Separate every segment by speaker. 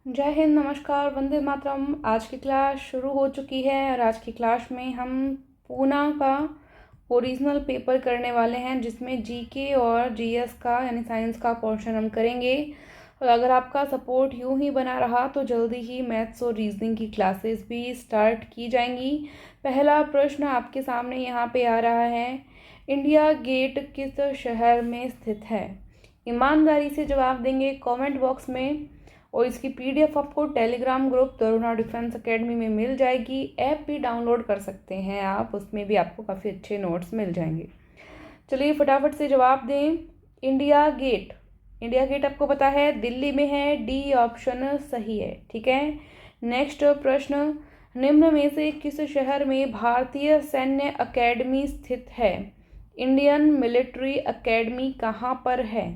Speaker 1: जय हिंद, नमस्कार, वंदे मातरम। आज की क्लास शुरू हो चुकी है और आज की क्लास में हम पूना का ओरिजिनल पेपर करने वाले हैं, जिसमें जीके और जीएस का यानी साइंस का पोर्शन हम करेंगे। और अगर आपका सपोर्ट यूं ही बना रहा तो जल्दी ही मैथ्स और रीजनिंग की क्लासेस भी स्टार्ट की जाएंगी। पहला प्रश्न आपके सामने यहाँ पे आ रहा है, इंडिया गेट किस शहर में स्थित है? ईमानदारी से जवाब देंगे कमेंट बॉक्स में। और इसकी पीडीएफ आपको Telegram group Taruna defence academy में मिल जाएगी। ऐप भी डाउनलोड कर सकते हैं आप, उसमें भी आपको काफ़ी अच्छे नोट्स मिल जाएंगे। चलिए फटाफट से जवाब दें। इंडिया गेट, इंडिया गेट आपको पता है दिल्ली में है, डी ऑप्शन सही है। ठीक है, नेक्स्ट प्रश्न, निम्न में से किस शहर में भारतीय सैन्य अकेडमी स्थित है? इंडियन मिलिट्री अकेडमी कहाँ पर है?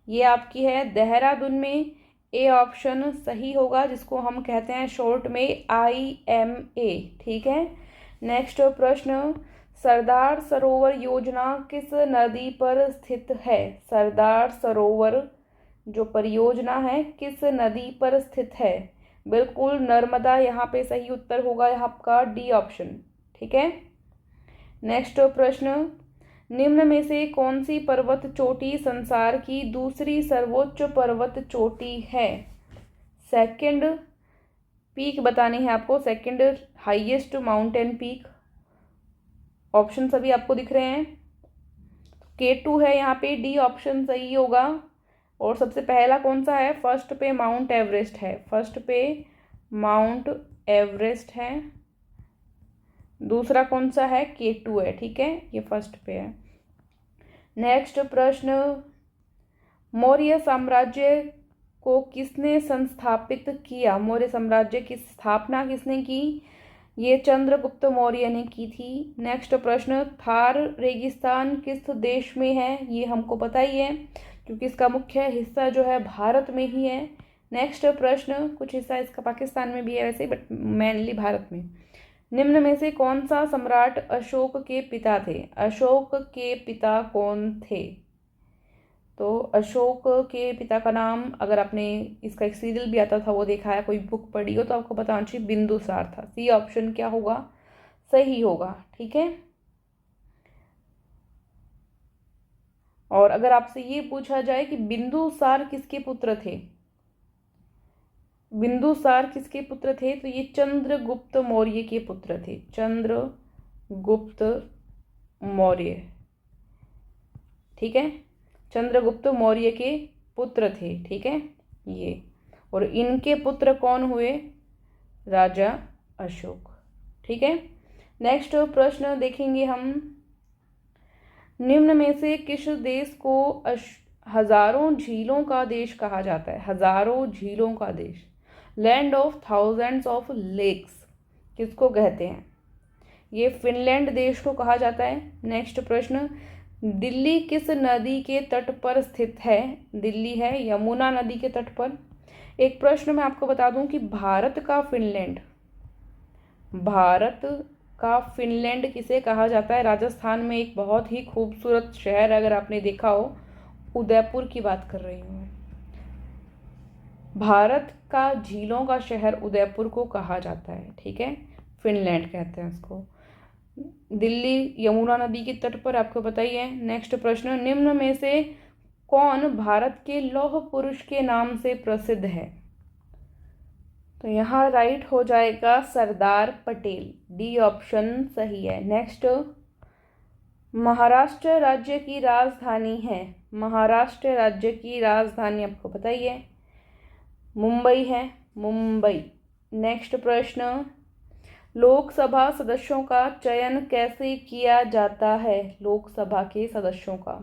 Speaker 1: ये आपकी है देहरादून में। ए ऑप्शन सही होगा, जिसको हम कहते हैं शॉर्ट में IMA। ठीक है, नेक्स्ट प्रश्न, सरदार सरोवर योजना किस नदी पर स्थित है? सरदार सरोवर जो परियोजना है किस नदी पर स्थित है? बिल्कुल नर्मदा यहाँ पे सही उत्तर होगा, यहाँ आपका डी ऑप्शन। ठीक है, नेक्स्ट प्रश्न, निम्न में से कौन सी पर्वत चोटी संसार की दूसरी सर्वोच्च पर्वत चोटी है? सेकंड पीक बतानी है आपको, second highest mountain peak. Option सभी आपको दिख रहे हैं। K2 है यहाँ पे, डी ऑप्शन सही होगा। और सबसे पहला कौन सा है? फर्स्ट पे माउंट एवरेस्ट है, फर्स्ट पे माउंट एवरेस्ट है। दूसरा कौन सा है? K2 है। ठीक है, ये फर्स्ट पे है। नेक्स्ट प्रश्न, मौर्य साम्राज्य को किसने संस्थापित किया? मौर्य साम्राज्य की स्थापना किसने की? ये चंद्रगुप्त मौर्य ने की थी। नेक्स्ट प्रश्न, थार रेगिस्तान किस देश में है? ये हमको पता ही है, क्योंकि इसका मुख्य हिस्सा जो है भारत में ही है। नेक्स्ट प्रश्न, कुछ हिस्सा इसका पाकिस्तान में भी है वैसे, बट मेनली भारत में। निम्न में से कौन सा सम्राट अशोक के पिता थे? अशोक के पिता कौन थे? तो अशोक के पिता का नाम, अगर आपने इसका एक सीरियल भी आता था वो देखा है, कोई बुक पढ़ी हो, तो आपको बताना चाहिए बिंदुसार था। सी ऑप्शन क्या होगा? सही होगा। ठीक है, और अगर आपसे ये पूछा जाए कि बिंदुसार किसके पुत्र थे, बिंदुसार किसके पुत्र थे, तो ये चंद्रगुप्त मौर्य के पुत्र थे। चंद्रगुप्त मौर्य, ठीक है, चंद्रगुप्त मौर्य के पुत्र थे। ठीक है, ये, और इनके पुत्र कौन हुए? राजा अशोक। ठीक है, नेक्स्ट प्रश्न देखेंगे हम, निम्न में से किस देश को हजारों झीलों का देश कहा जाता है? हजारों झीलों का देश, land of thousands of lakes किसको कहते हैं? ये फिनलैंड देश को कहा जाता है। नेक्स्ट प्रश्न, दिल्ली किस नदी के तट पर स्थित है? दिल्ली है यमुना नदी के तट पर। एक प्रश्न मैं आपको बता दूं कि भारत का फिनलैंड किसे कहा जाता है? राजस्थान में एक बहुत ही खूबसूरत शहर, अगर आपने देखा हो, उदयपुर की बात कर रही हूँ। भारत का झीलों का शहर उदयपुर को कहा जाता है। ठीक है, फिनलैंड कहते हैं इसको। दिल्ली यमुना नदी के तट पर, आपको बताइए। नेक्स्ट प्रश्न, निम्न में से कौन भारत के लौह पुरुष के नाम से प्रसिद्ध है? तो यहाँ राइट हो जाएगा सरदार पटेल, डी ऑप्शन सही है। नेक्स्ट, महाराष्ट्र राज्य की राजधानी है, महाराष्ट्र राज्य की राजधानी आपको पता ही है, मुंबई है, मुंबई। नेक्स्ट प्रश्न, लोकसभा सदस्यों का चयन कैसे किया जाता है? लोकसभा के सदस्यों का,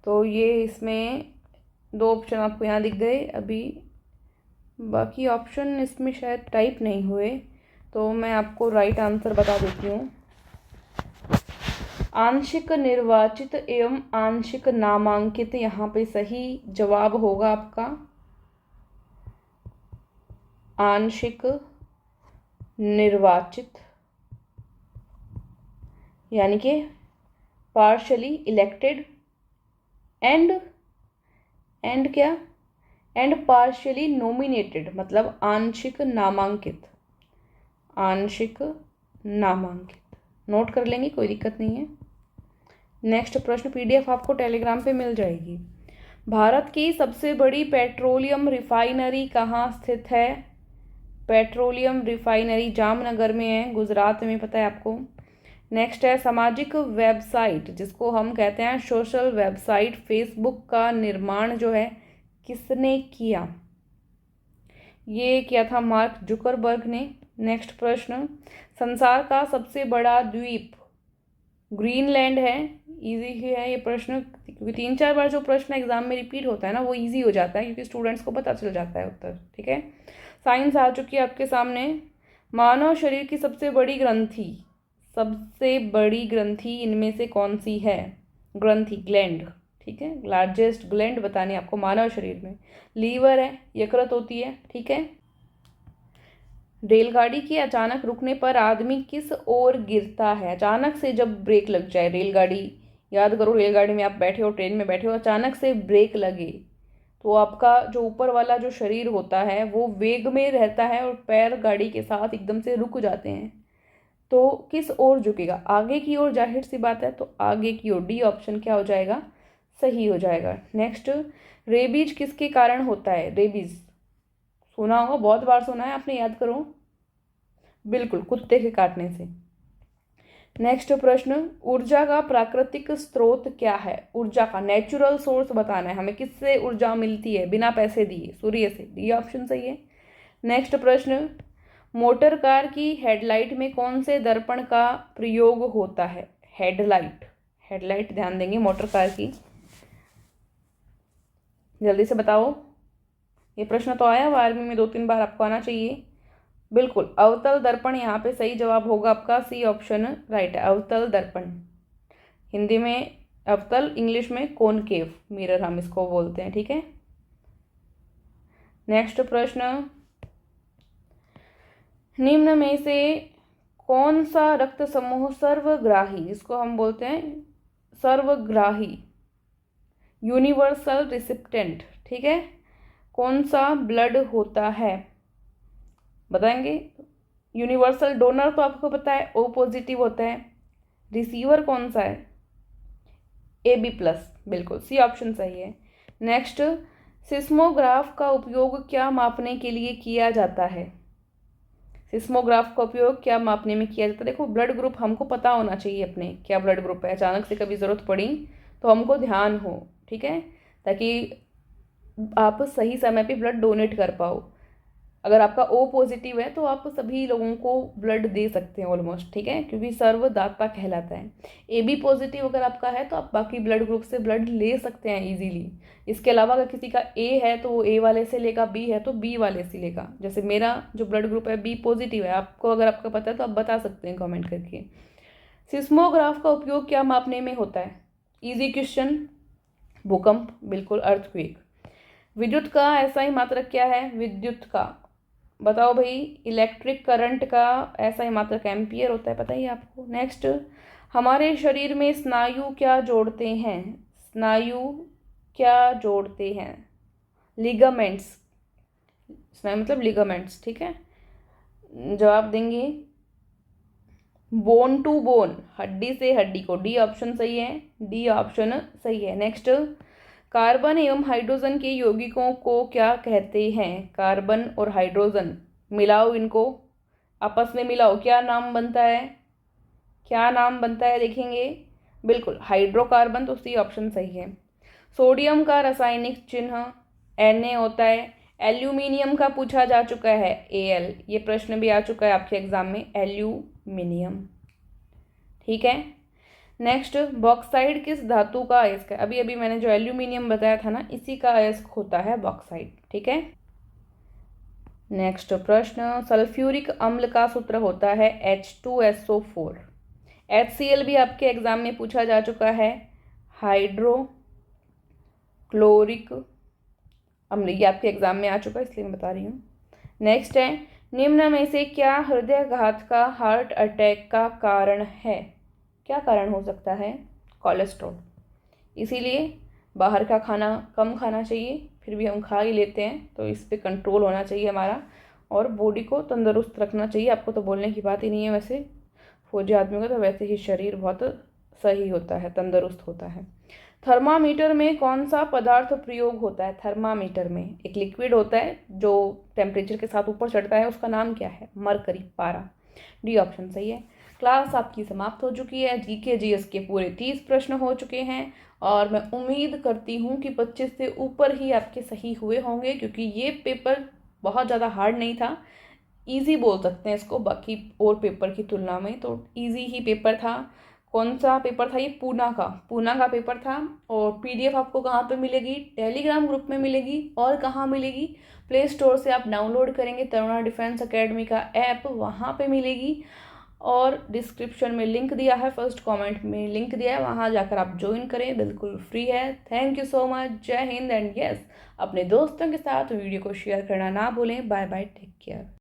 Speaker 1: तो ये इसमें दो ऑप्शन आपको यहाँ दिख गए, अभी बाकी ऑप्शन इसमें शायद टाइप नहीं हुए, तो मैं आपको राइट आंसर बता देती हूँ। आंशिक निर्वाचित एवं आंशिक नामांकित यहाँ पे सही जवाब होगा आपका आंशिक निर्वाचित, यानी कि पार्शली इलेक्टेड एंड क्या एंड पार्शियली नोमिनेटेड मतलब आंशिक नामांकित, आंशिक नामांकित। नोट कर लेंगे, कोई दिक्कत नहीं है। नेक्स्ट प्रश्न, पीडीएफ आपको टेलीग्राम पे मिल जाएगी। भारत की सबसे बड़ी पेट्रोलियम रिफाइनरी कहाँ स्थित है? पेट्रोलियम रिफाइनरी जामनगर में है, गुजरात में, पता है आपको। नेक्स्ट है सामाजिक वेबसाइट, जिसको हम कहते हैं सोशल वेबसाइट, फेसबुक का निर्माण जो है किसने किया? ये किया था मार्क जुकरबर्ग ने। नेक्स्ट प्रश्न, संसार का सबसे बड़ा द्वीप ग्रीनलैंड है। इजी ही है ये प्रश्न, क्योंकि 3-4 बार जो प्रश्न एग्जाम में रिपीट होता है ना, वो इजी हो जाता है क्योंकि स्टूडेंट्स को पता चल जाता है उत्तर। ठीक है, साइंस आ चुकी है आपके सामने। मानव शरीर की सबसे बड़ी ग्रंथि, सबसे बड़ी ग्रंथि इनमें से कौन सी है? ग्रंथि, ग्लैंड, ठीक है, लार्जेस्ट ग्लैंड बतानी आपको मानव शरीर में। लीवर है, यकृत होती है। ठीक है, रेलगाड़ी के अचानक रुकने पर आदमी किस ओर गिरता है? अचानक से जब ब्रेक लग जाए रेलगाड़ी, याद करो रेलगाड़ी में आप बैठे हो, ट्रेन में बैठे हो, अचानक से ब्रेक लगे तो आपका जो ऊपर वाला जो शरीर होता है वो वेग में रहता है और पैर गाड़ी के साथ एकदम से रुक जाते हैं। तो किस ओर झुकेगा? आगे की ओर, जाहिर सी बात है, तो आगे की ओर। डी ऑप्शन क्या हो जाएगा? सही हो जाएगा। नेक्स्ट, रेबीज किसके कारण होता है? रेबीज सुना होगा, बहुत बार सुना है आपने, याद करो। बिल्कुल, कुत्ते के काटने से। नेक्स्ट प्रश्न, ऊर्जा का प्राकृतिक स्रोत क्या है? ऊर्जा का नेचुरल सोर्स बताना है हमें, किससे ऊर्जा मिलती है बिना पैसे दिए? सूर्य से। डी ऑप्शन सही है। नेक्स्ट प्रश्न, मोटर कार की हेडलाइट में कौन से दर्पण का प्रयोग होता है? हेडलाइट, हेडलाइट ध्यान देंगे मोटर कार की। जल्दी से बताओ, ये प्रश्न तो आया 12वीं में 2-3 बार, आपको आना चाहिए। बिल्कुल, अवतल दर्पण यहाँ पे सही जवाब होगा आपका, सी ऑप्शन राइट है, अवतल दर्पण। हिंदी में अवतल, इंग्लिश में कॉनकेव मिरर हम इसको बोलते हैं। ठीक है, नेक्स्ट प्रश्न, निम्न में से कौन सा रक्त समूह सर्वग्राही, जिसको हम बोलते हैं सर्वग्राही, यूनिवर्सल रिसिप्टेंट, ठीक है, कौन सा ब्लड होता है? बताएंगे। यूनिवर्सल डोनर तो आपको पता है ओ पॉजिटिव होता है। रिसीवर कौन सा है? AB+, बिल्कुल, सी ऑप्शन सही है। नेक्स्ट, सिस्मोग्राफ का उपयोग क्या मापने के लिए किया जाता है? सिस्मोग्राफ का उपयोग क्या मापने में किया जाता है? देखो, ब्लड ग्रुप हमको पता होना चाहिए अपने, क्या ब्लड ग्रुप है, अचानक से कभी ज़रूरत पड़ी तो हमको ध्यान हो। ठीक है, ताकि आप सही समय पे ब्लड डोनेट कर पाओ। अगर आपका O पॉजिटिव है तो आप सभी लोगों को ब्लड दे सकते हैं ऑलमोस्ट। ठीक है, क्योंकि सर्वदाता कहलाता है। AB पॉजिटिव अगर आपका है तो आप बाकी ब्लड ग्रुप से ब्लड ले सकते हैं इजीली। इसके अलावा अगर किसी का A है तो वो A वाले से लेगा, B है तो B वाले से लेगा। जैसे मेरा जो ब्लड ग्रुप है B पॉजिटिव है, आपको अगर आपका पता है तो आप बता सकते हैं कमेंट करके। सिस्मोग्राफ का उपयोग क्या मापने में होता है? ईजी क्वेश्चन, भूकंप, बिल्कुल, अर्थक्वेक। विद्युत का ऐसा ही मात्रक क्या है? विद्युत का बताओ भाई। इलेक्ट्रिक करंट का ऐसा ही मात्रक एम्पियर होता है, पता ही आपको। नेक्स्ट, हमारे शरीर में स्नायु क्या जोड़ते हैं? स्नायु क्या जोड़ते हैं? लिगामेंट्स, स्नायु मतलब लिगामेंट्स। ठीक है, जवाब देंगे बोन टू बोन, हड्डी से हड्डी को। डी ऑप्शन सही है, डी ऑप्शन सही है। नेक्स्ट, कार्बन एवं हाइड्रोजन के यौगिकों को क्या कहते हैं? कार्बन और हाइड्रोजन मिलाओ, इनको आपस में मिलाओ, क्या नाम बनता है? क्या नाम बनता है देखेंगे। बिल्कुल, हाइड्रोकार्बन, तो सी ऑप्शन सही है। सोडियम का रासायनिक चिन्ह Na होता है। एल्यूमिनियम का पूछा जा चुका है, Al, ये प्रश्न भी आ चुका है आपके एग्जाम में, एल्यूमिनियम। ठीक है, नेक्स्ट, बॉक्साइड किस धातु का अयस्क है? अभी अभी मैंने जो एल्यूमिनियम बताया था ना, इसी का अयस्क होता है बॉक्साइड। ठीक है, नेक्स्ट प्रश्न, सल्फ्यूरिक अम्ल का सूत्र होता है H2SO4। HCl भी आपके एग्जाम में पूछा जा चुका है, हाइड्रोक्लोरिक अम्ल, ये आपके एग्जाम में आ चुका है इसलिए मैं बता रही हूँ। नेक्स्ट है, निम्न में से क्या हृदयाघात का, हार्ट अटैक का कारण है? क्या कारण हो सकता है? कोलेस्ट्रॉल। इसीलिए बाहर का खाना कम खाना चाहिए, फिर भी हम खा ही लेते हैं, तो इस पे कंट्रोल होना चाहिए हमारा और बॉडी को तंदुरुस्त रखना चाहिए। आपको तो बोलने की बात ही नहीं है, वैसे फौजी आदमी का तो वैसे ही शरीर बहुत सही होता है, तंदुरुस्त होता है। थर्मामीटर में कौन सा पदार्थ प्रयोग होता है? थर्मामीटर में एक लिक्विड होता है जो टेम्परेचर के साथ ऊपर चढ़ता है, उसका नाम क्या है? मरकरी, पारा। डी ऑप्शन सही है। क्लास आपकी समाप्त हो चुकी है। जीके जीएस के पूरे 30 प्रश्न हो चुके हैं और मैं उम्मीद करती हूँ कि 25 से ऊपर ही आपके सही हुए होंगे, क्योंकि ये पेपर बहुत ज़्यादा हार्ड नहीं था, इजी बोल सकते हैं इसको बाकी और पेपर की तुलना में, तो इजी ही पेपर था। कौन सा पेपर था ये? पूना का पेपर था। और पीडीएफ आपको कहाँ पे मिलेगी? टेलीग्राम ग्रुप में मिलेगी। और कहाँ मिलेगी? प्ले स्टोर से आप डाउनलोड करेंगे तरुणा डिफेंस एकेडमी का ऐप, वहाँ पे मिलेगी। और डिस्क्रिप्शन में लिंक दिया है, फर्स्ट कमेंट में लिंक दिया है, वहाँ जाकर आप ज्वाइन करें, बिल्कुल फ्री है। Thank you so much. जय हिंद एंड यस, अपने दोस्तों के साथ वीडियो को शेयर करना ना भूलें। Bye bye, take care.